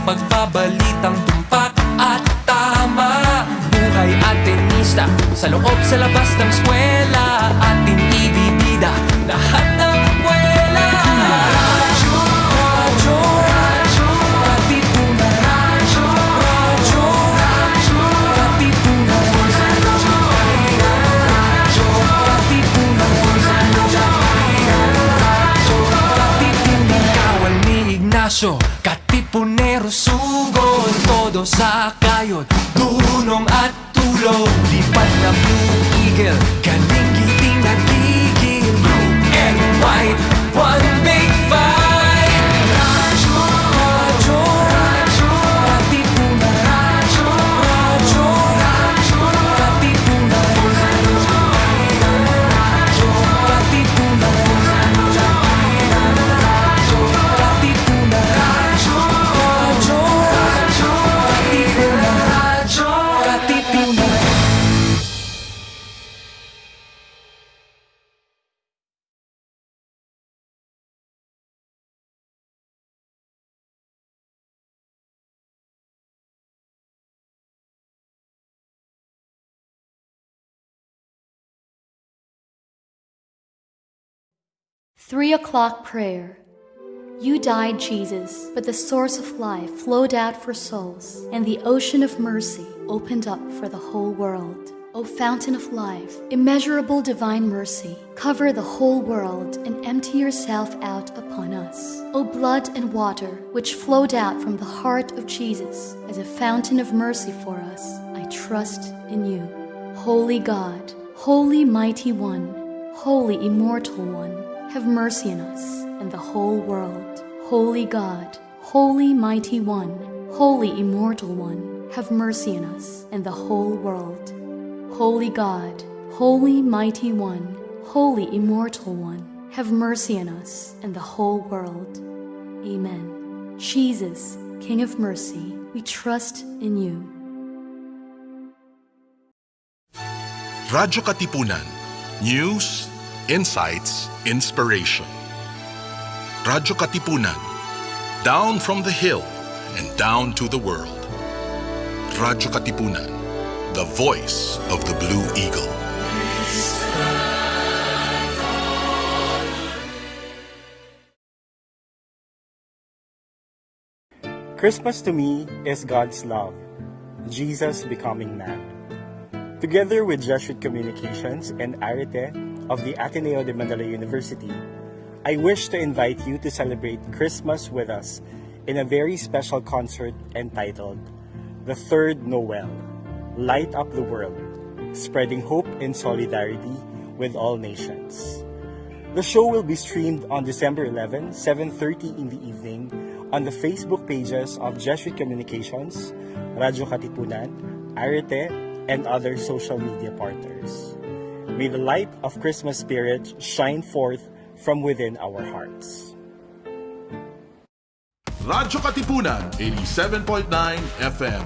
pagpabalitang tumpak at tama. Buhay Atenista, sa loob sa labas ng eskwela, ating ibibida lahat ng eskwela. Radyo, radyo, radyo, Katipunan. Radyo, radyo, radyo, Katipunan. Radyo, radyo, Katipunan. Radyo, Katipunan. Kawal ni Ignacio, Katipunero, sugod, todo sa kayod, dunong at tulog. Lipat na Blue Eagle, kaning giting nagigil. Blue and white, one big fight. Radyo, radyo, radyo, Katipunan. Radyo, radyo, radyo, Katipunan. Radyo, Katipunan. Radyo, Katipunan. Radyo, radyo, radyo, Katipunan. Radyo, Katipunan. Three o'clock prayer. You died, Jesus, but the source of life flowed out for souls, and the ocean of mercy opened up for the whole world. O fountain of life, immeasurable divine mercy, cover the whole world and empty yourself out upon us. O blood and water, which flowed out from the heart of Jesus as a fountain of mercy for us, I trust in you. Holy God, holy mighty one, holy immortal one, have mercy on us and the whole world. Holy God, holy mighty one, holy immortal one, have mercy on us and the whole world. Holy God, holy mighty one, holy immortal one, have mercy on us and the whole world. Amen. Jesus, King of mercy, we trust in you. Radyo Katipunan. News, insights, inspiration. Radyo Katipunan. Down from the hill and down to the world. Radyo Katipunan. The voice of the Blue Eagle. Christmas to me is God's love, Jesus becoming man. Together with Jesuit Communications and Arete of the Ateneo de Manila University, I wish to invite you to celebrate Christmas with us in a very special concert entitled The Third Noel, Light Up the World, Spreading Hope and Solidarity with All Nations. The show will be streamed on December 11, 7:30 in the evening on the Facebook pages of Jesuit Communications, Radyo Katipunan, Arete, and other social media partners. May the light of Christmas spirit shine forth from within our hearts. Radyo Katipunan, 87.9 FM.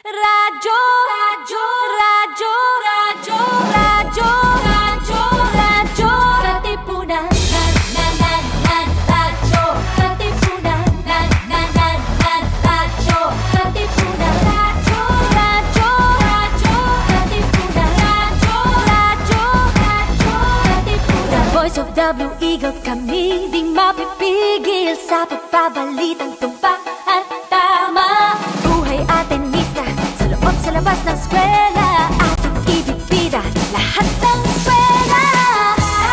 Radyo, radyo, radyo, radyo, radyo, radyo, radyo, Katipunan. Radyo, Katipunan. Radyo, Katipunan. Radyo, radyo, radyo, Katipunan. Radyo, Katipunan. The voice of the Blue Eagle, kami di mapipigil sa pagbabalitang tumpak at tama. Buhay Atenista, sa loob sa labas ng eskwela, ating ibibida lahat ng eskwela.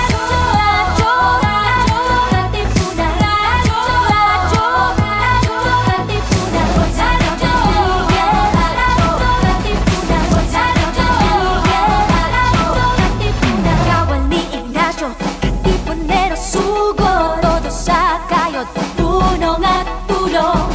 Radyo, radyo, radyo, Katipunan. Radyo, radyo, radyo, Katipunan. Radyo, radyo, Katipunan. Radyo, Katipunan. Kawal ni Ignacio, Katipunero, sugod, todo sa kayod, tunong at tulong.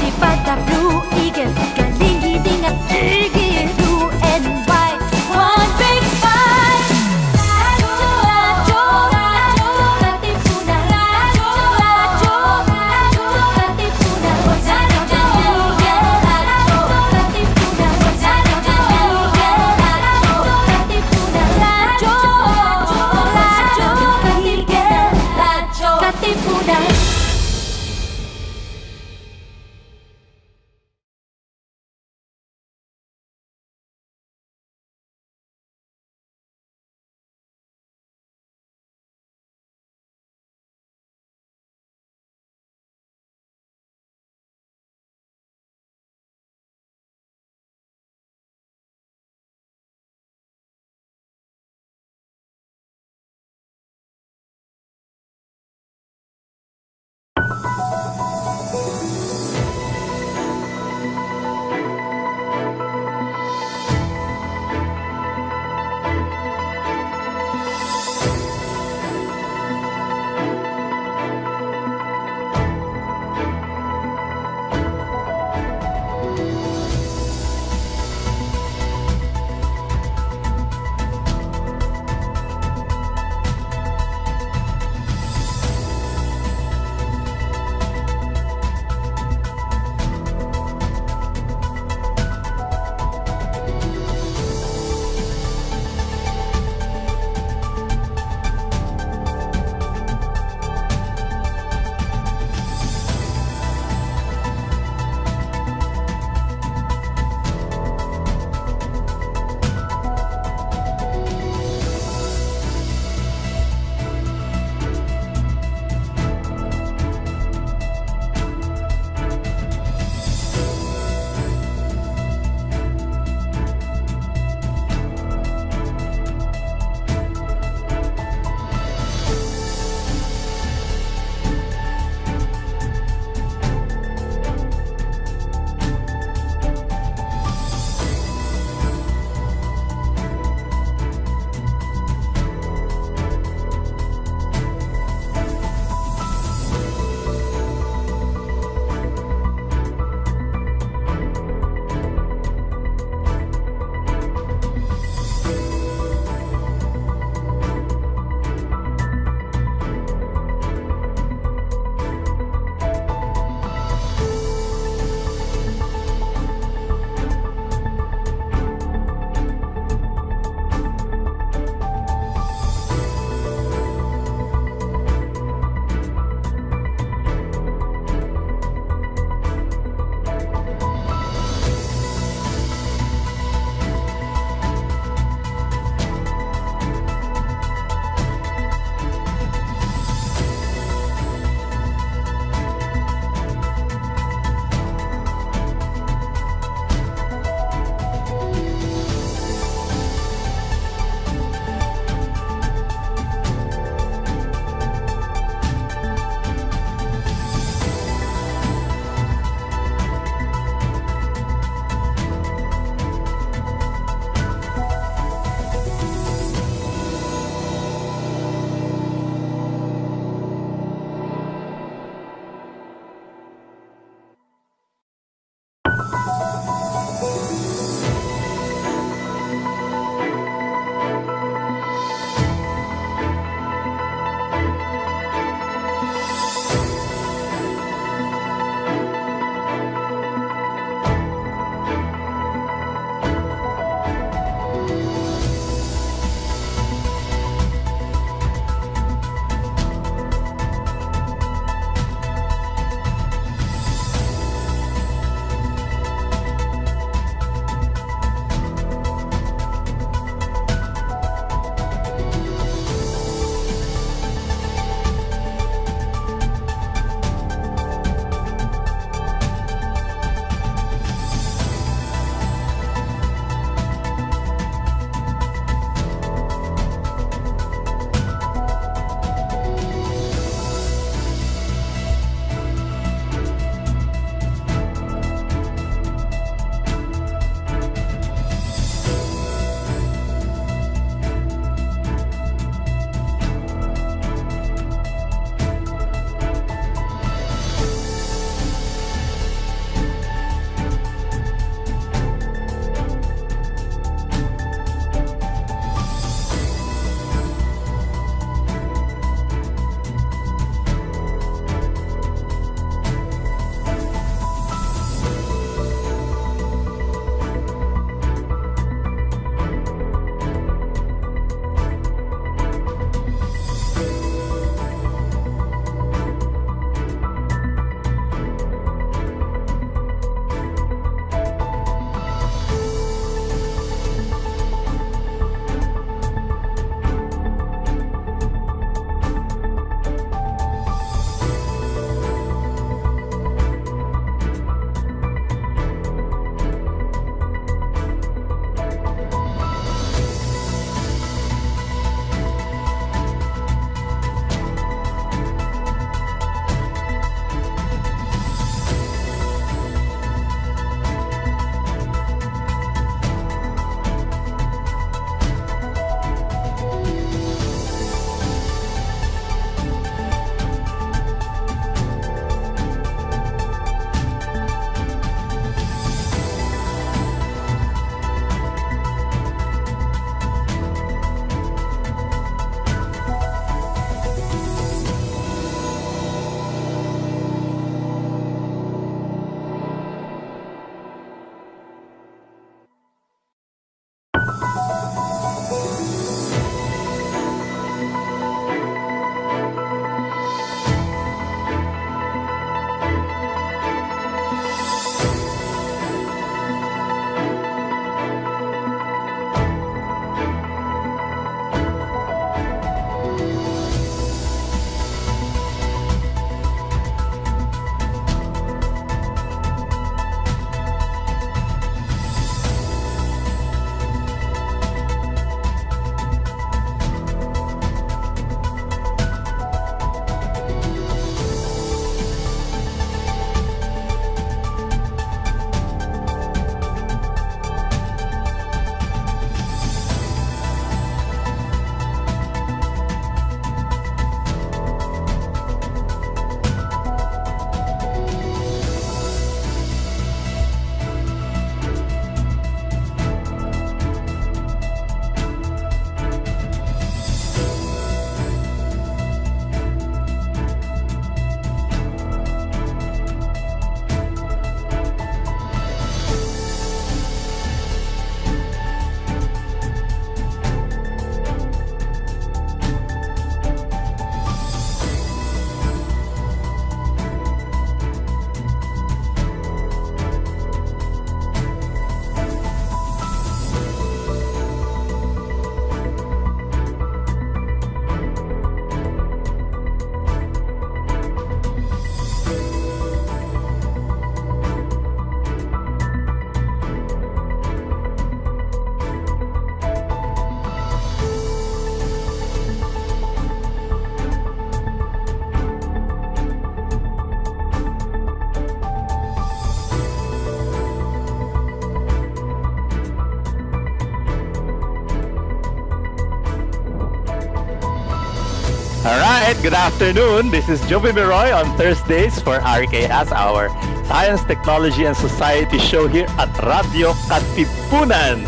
right, good afternoon. This is Jovi Miroy on Thursdays for RKS, our Science, Technology, and Society show here at Radio Katipunan.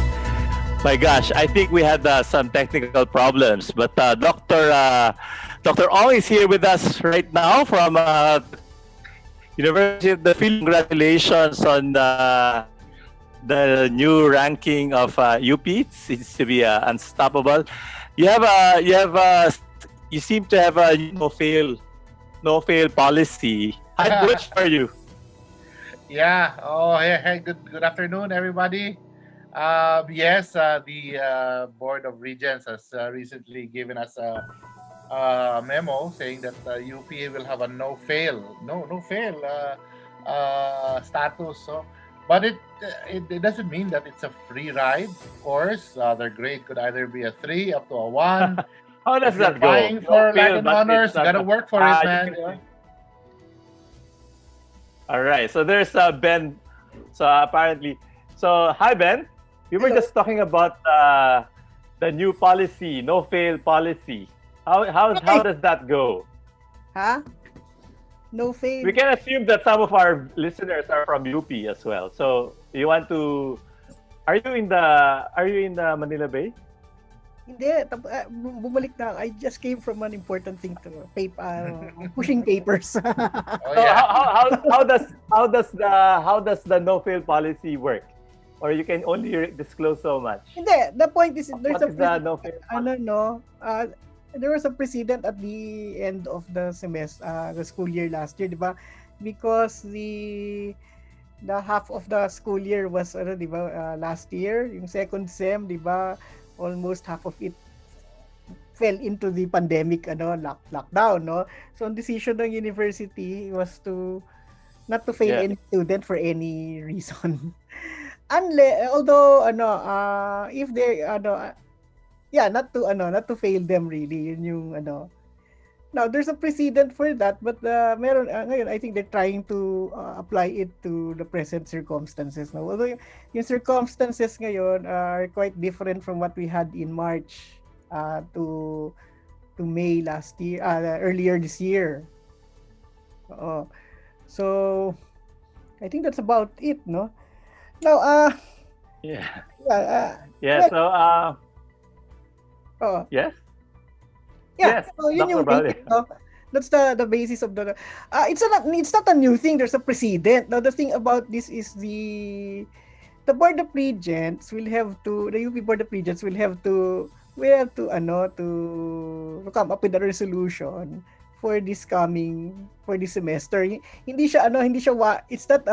My gosh, I think we had some technical problems, but Dr. Ong is here with us right now from University of the Philippines. Congratulations on the new ranking of UP. It seems to be unstoppable. You seem to have a no fail policy. Which are you? Yeah. Oh, hey, good afternoon, everybody. Yes, the Board of Regents has recently given us a memo saying that UP will have a no fail status. So, but it doesn't mean that it's a free ride. Of course, their grade could either be a 3 up to a 1. How does If you're that go? vying for No fail, Latin but honors, it's not gotta a- work for it, Ah, man. you- All right. So there's Ben. So apparently, hi Ben. We were Hello. just talking about the new policy, no fail policy. How does that go? Huh? No fail. We can assume that some of our listeners are from UP as well. So you want to? Are you in the Manila Bay? Hindi, bumalik na. I just came from an important thing to pushing papers. Oh, So yeah. how does the no fail policy work? Or you can only disclose so much. Hindi, the point is there's What is the no fail policy? there was a precedent at the end of the semester, the school year last year, di ba? Because the half of the school year was di ba, last year, yung second sem, di ba? Almost half of it fell into the pandemic lockdown, no? So ang decision ng university was not to fail Yeah. any student for any reason. Although if they not to fail them really, yun yung now there's a precedent for that, but meron ngayon I think they're trying to apply it to the present circumstances now. Although yung circumstances ngayon are quite different from what we had in March to May last year, earlier this year. So I think that's about it, no? Now Yeah. yeah, So yes. yeah, Yes, so yun Dr. yung Bali. basic, no? That's the basis of the it's not a new thing. There's a precedent. Now the thing about this is the Board of Regents will have to, the UP Board of Regents will have to come up with a resolution for this semester. Hindi siya it's not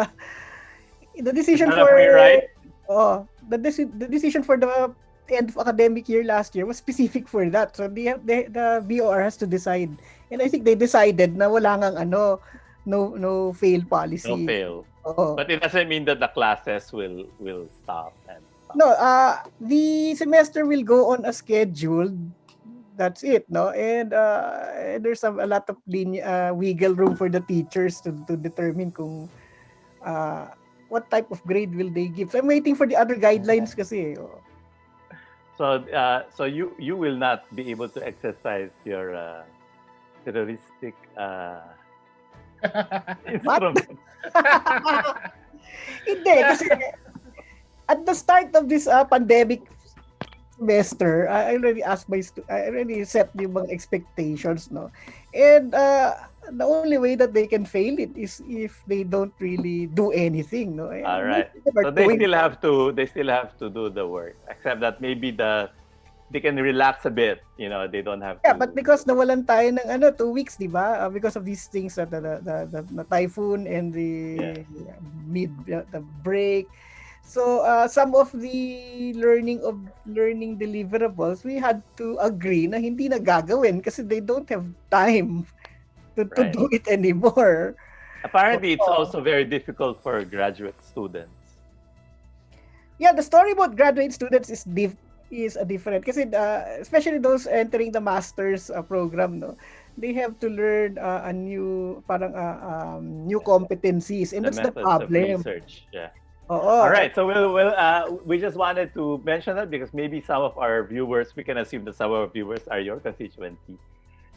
the decision Not a for free ride? the decision for the end of academic year last year was specific for that. So the BOR has to decide. And I think they decided na wala ngang no fail policy. No fail. Oo. But it doesn't mean that the classes will stop and No, the semester will go on as scheduled. That's it, no? And there's a lot of wiggle room for the teachers to determine kung what type of grade will they give. So I'm waiting for the other guidelines kasi. So you will not be able to exercise your terroristic instrument. Hindi, kasi at the start of this pandemic semester, I already set yung mga expectations, no? And the only way that they can fail it is if they don't really do anything, no? And All right. they're So they doing- still have to do the work, except that maybe they can relax a bit. They don't have Yeah, to. but because nawalan tayo ng 2 weeks, di ba? Because of these things, the typhoon and the the break. So some of the learning deliverables, we had to agree na hindi na gagawin kasi they don't have time to Right. do it anymore. Apparently, it's Oo. also very difficult for graduate students. Yeah, the story about graduate students is different kasi especially those entering the master's program, no, they have to learn a new new competencies, and The that's the methods of problem. research. Yeah. Oo. All right. So we just wanted to mention that because maybe some of our viewers, we can assume that some of our viewers are your constituency.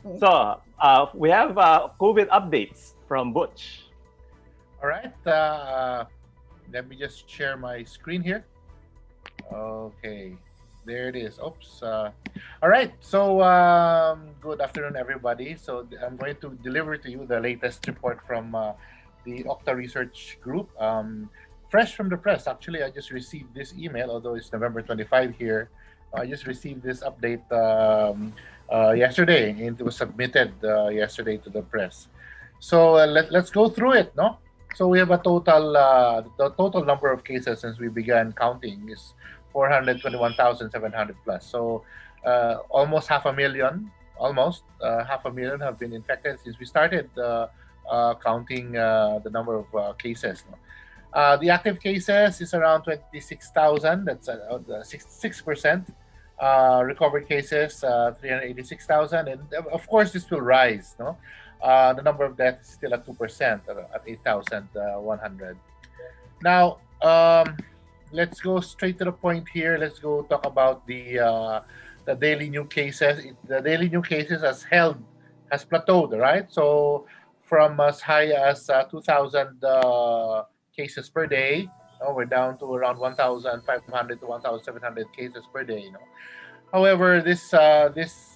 So we have COVID updates from Butch. All right. Let me just share my screen here. Okay, there it is. Oops. All right. So, good afternoon, everybody. So, I'm going to deliver to you the latest report from the Okta Research Group. Fresh from the press. Actually, I just received this email, although it's November 25 here. I just received this update yesterday, and it was submitted yesterday to the press. So, let's go through it, no? So we have a total, the total number of cases since we began counting is 421,700 plus. So almost half a million have been infected since we started counting the number of cases. The active cases is around 26,000. That's 6%. Recovered cases 386,000, and of course this will rise. No. The number of deaths is still at 2%, at 8,100. Now, let's go straight to the point here. Let's go talk about the daily new cases. The daily new cases has plateaued, right? So from as high as 2,000 cases per day, we're down to around 1,500 to 1,700 cases per day. However, this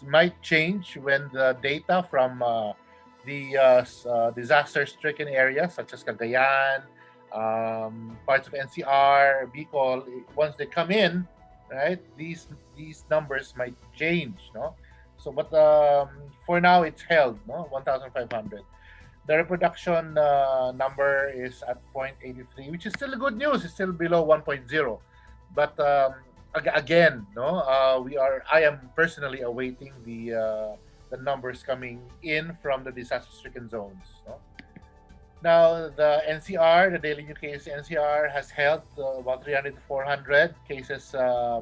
might change when the data from the disaster-stricken areas such as Cagayan, parts of NCR, Bicol, once they come in, right, these numbers might change, no? So, but for now, it's held, no, 1,500. The reproduction number is at 0.83, which is still good news. It's still below 1.0, but again, no, I am personally awaiting the numbers coming in from the disaster-stricken zones. No? Now, the NCR, the daily new case NCR, has held about 300 to 400 cases